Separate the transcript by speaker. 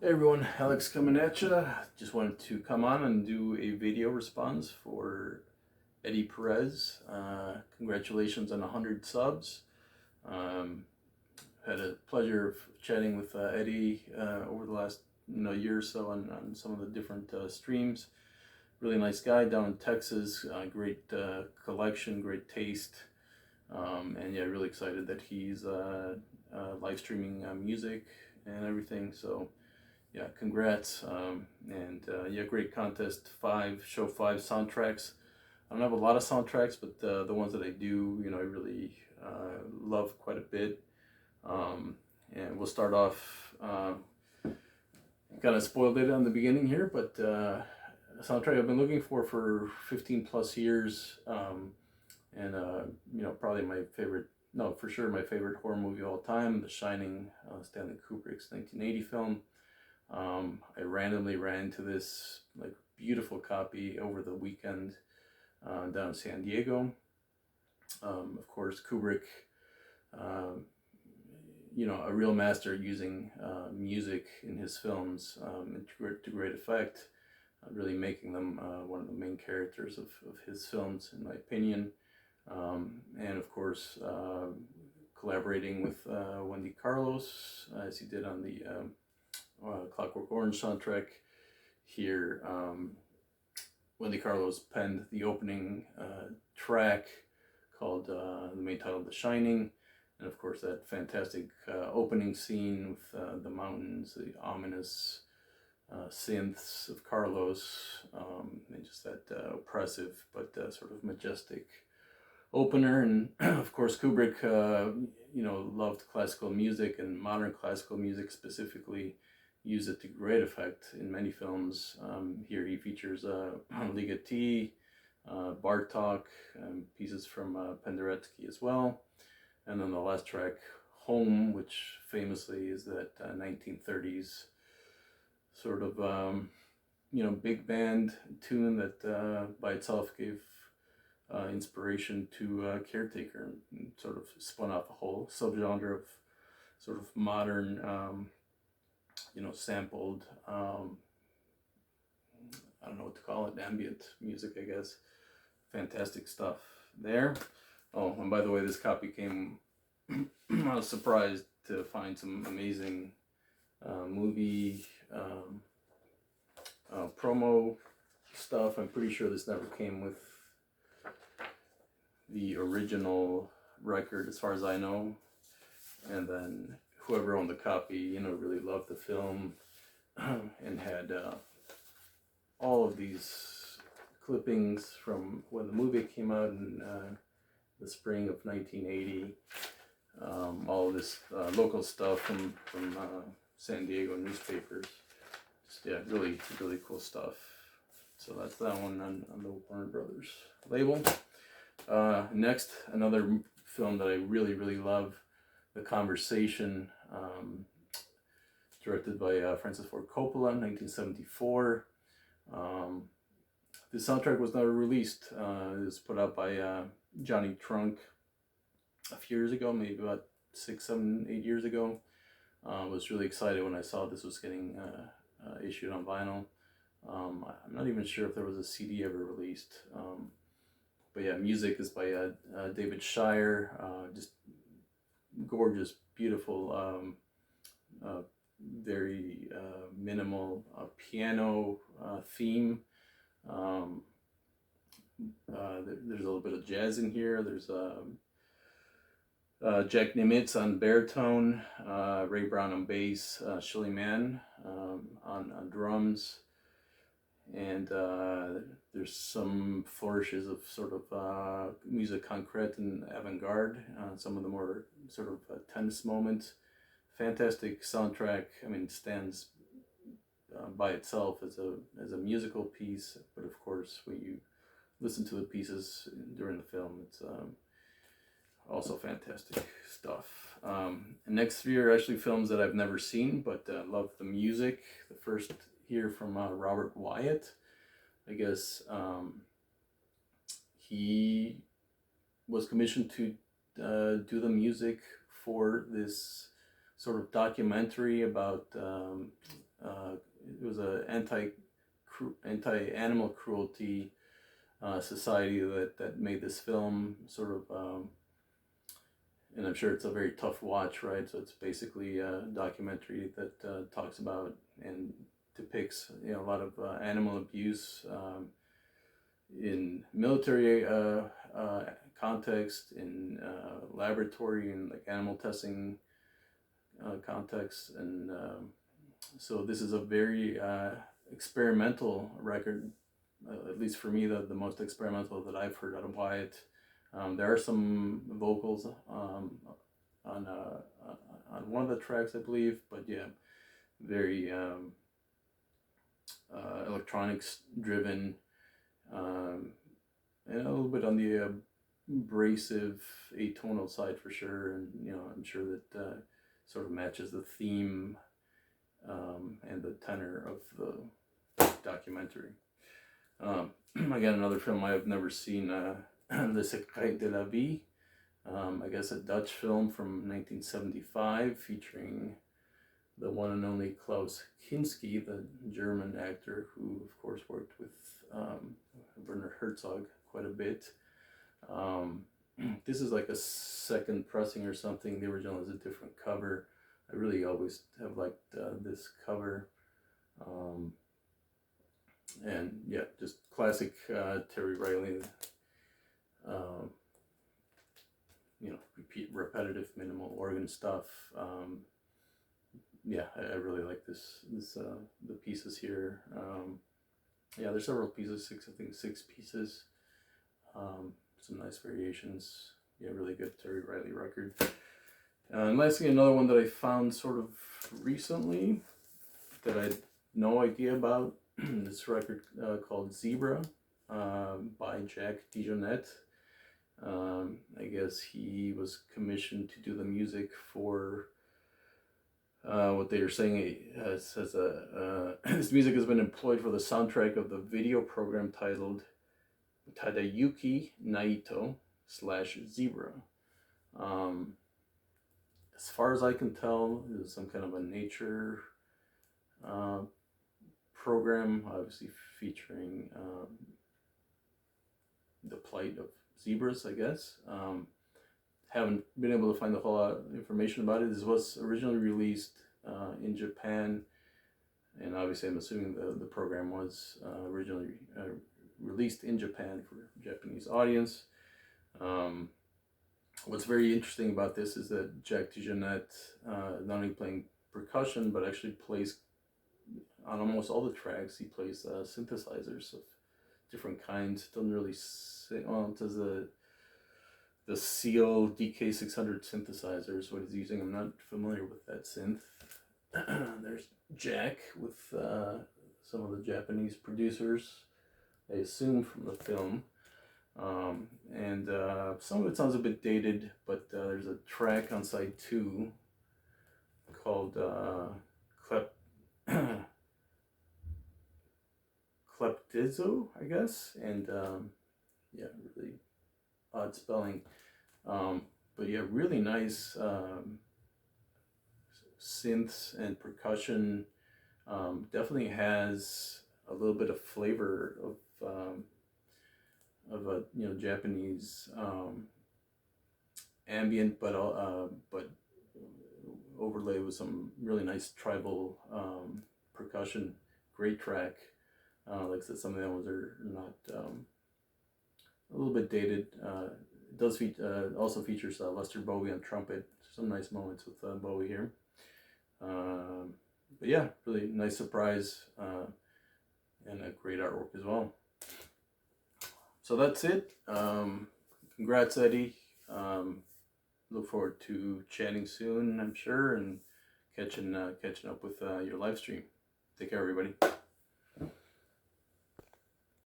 Speaker 1: Hey everyone, Alex coming at you. Just wanted to come on and do a video response for Eddie Perez. Congratulations on 100 subs. Um, Had a pleasure of chatting with Eddie over the last year or so on some of the different streams. Really nice guy down in Texas. Great collection, great taste, and yeah, really excited that he's live streaming music and everything. So yeah, congrats. Yeah, great contest. Show five soundtracks. I don't have a lot of soundtracks, but the ones that I do, I really love quite a bit. And we'll start off, kind of spoiled it on the beginning here, but a soundtrack I've been looking for 15 plus years. And probably my favorite, no, for sure my favorite horror movie of all time, The Shining, Stanley Kubrick's 1980 film. I randomly ran into this like beautiful copy over the weekend down in San Diego. Of course, Kubrick, a real master using music in his films to great effect, really making them one of the main characters of his films, in my opinion. And of course, collaborating with Wendy Carlos, as he did on the Clockwork Orange soundtrack here. Wendy Carlos penned the opening track called the main title, The Shining, and of course that fantastic opening scene with the mountains, the ominous synths of Carlos, and just that oppressive but sort of majestic opener. And of course Kubrick, loved classical music and modern classical music specifically. Used it to great effect in many films. Here he features Ligeti, Bartok, pieces from Penderecki as well. And then the last track, Home, which famously is that 1930s sort of, big band tune that by itself gave inspiration to Caretaker, and sort of spun off a whole subgenre of sort of modern sampled, I don't know what to call it, ambient music, I guess. Fantastic stuff there. Oh, and by the way, this copy came, I was surprised to find some amazing movie promo stuff. I'm pretty sure this never came with the original record, as far as I know. And then whoever owned the copy, really loved the film and had all of these clippings from when the movie came out in the spring of 1980. All of this local stuff from San Diego newspapers. Just, yeah, really, really cool stuff. So that's that one on the Warner Brothers label. Next, another film that I really, really love, The Conversation, directed by Francis Ford Coppola in 1974. The soundtrack was never released. It was put out by Johnny Trunk a few years ago, maybe about 6, 7, 8 years ago. I was really excited when I saw this was getting issued on vinyl. I'm not even sure if there was a CD ever released. But yeah, music is by David Shire. Just gorgeous, beautiful, very minimal piano theme. There's a little bit of jazz in here. There's Jack Nimitz on baritone, Ray Brown on bass, Shirley Mann on drums, and there's some flourishes of sort of musique concrète and avant-garde, some of the more sort of tense moments. Fantastic soundtrack. I mean, it stands by itself as a musical piece, but of course when you listen to the pieces during the film, it's also fantastic stuff. Next three are actually films that I've never seen, but love the music. The first here from Robert Wyatt. I guess he was commissioned to do the music for this sort of documentary about it was a anti-animal cruelty society that made this film, sort of, and I'm sure it's a very tough watch, right? So it's basically a documentary that talks about and depicts, you know, a lot of animal abuse in military context, in laboratory and like animal testing context, and so this is a very experimental record, at least for me, the most experimental that I've heard out of Wyatt. There are some vocals on one of the tracks, I believe, but yeah, very electronics driven, and a little bit on the abrasive atonal side for sure, and you know, I'm sure that sort of matches the theme and the tenor of the documentary. Again, another film I have never seen, Le Secret de la Vie, I guess a Dutch film from 1975 featuring the one and only Klaus Kinski, the German actor who, of course, worked with Werner Herzog quite a bit. This is like a second pressing or something. The original is a different cover. I really always have liked this cover. And yeah, just classic Terry Riley, you know, repetitive, minimal organ stuff. Yeah, I really like the pieces here. Yeah, there's several pieces, I think six pieces. Some nice variations. Yeah, really good Terry Riley record. And lastly, another one that I found sort of recently that I had no idea about. This record called Zebra by Jack Dijonette. I guess he was commissioned to do the music for what they are saying. Says this music has been employed for the soundtrack of the video program titled Tadayuki Naito / Zebra. As far as I can tell, it was some kind of a nature program, obviously featuring the plight of zebras, I guess. Haven't been able to find a whole lot of information about it. This was originally released in Japan, and obviously I'm assuming the program was originally released in Japan for a Japanese audience. What's very interesting about this is that Jack Dijonette not only playing percussion, but actually plays on almost all the tracks. He plays synthesizers of different kinds. Doesn't really sing. Well, it does the Seal DK600 synthesizer is what he's using. I'm not familiar with that synth. There's Jack with some of the Japanese producers, I assume from the film. And some of it sounds a bit dated, but there's a track on side 2 called Kleptizo, I guess, and yeah, really odd spelling, but yeah, really nice synths and percussion. Definitely has a little bit of flavor of a, you know, Japanese ambient, but overlaid with some really nice tribal percussion. Great track. Like I said, some of the ones are not a little bit dated. It does also features Lester Bowie on trumpet. Some nice moments with Bowie here. But yeah, really nice surprise and a great artwork as well. So that's it. Congrats, Eddie. Look forward to chatting soon, I'm sure, and catching up with your live stream. Take care, everybody.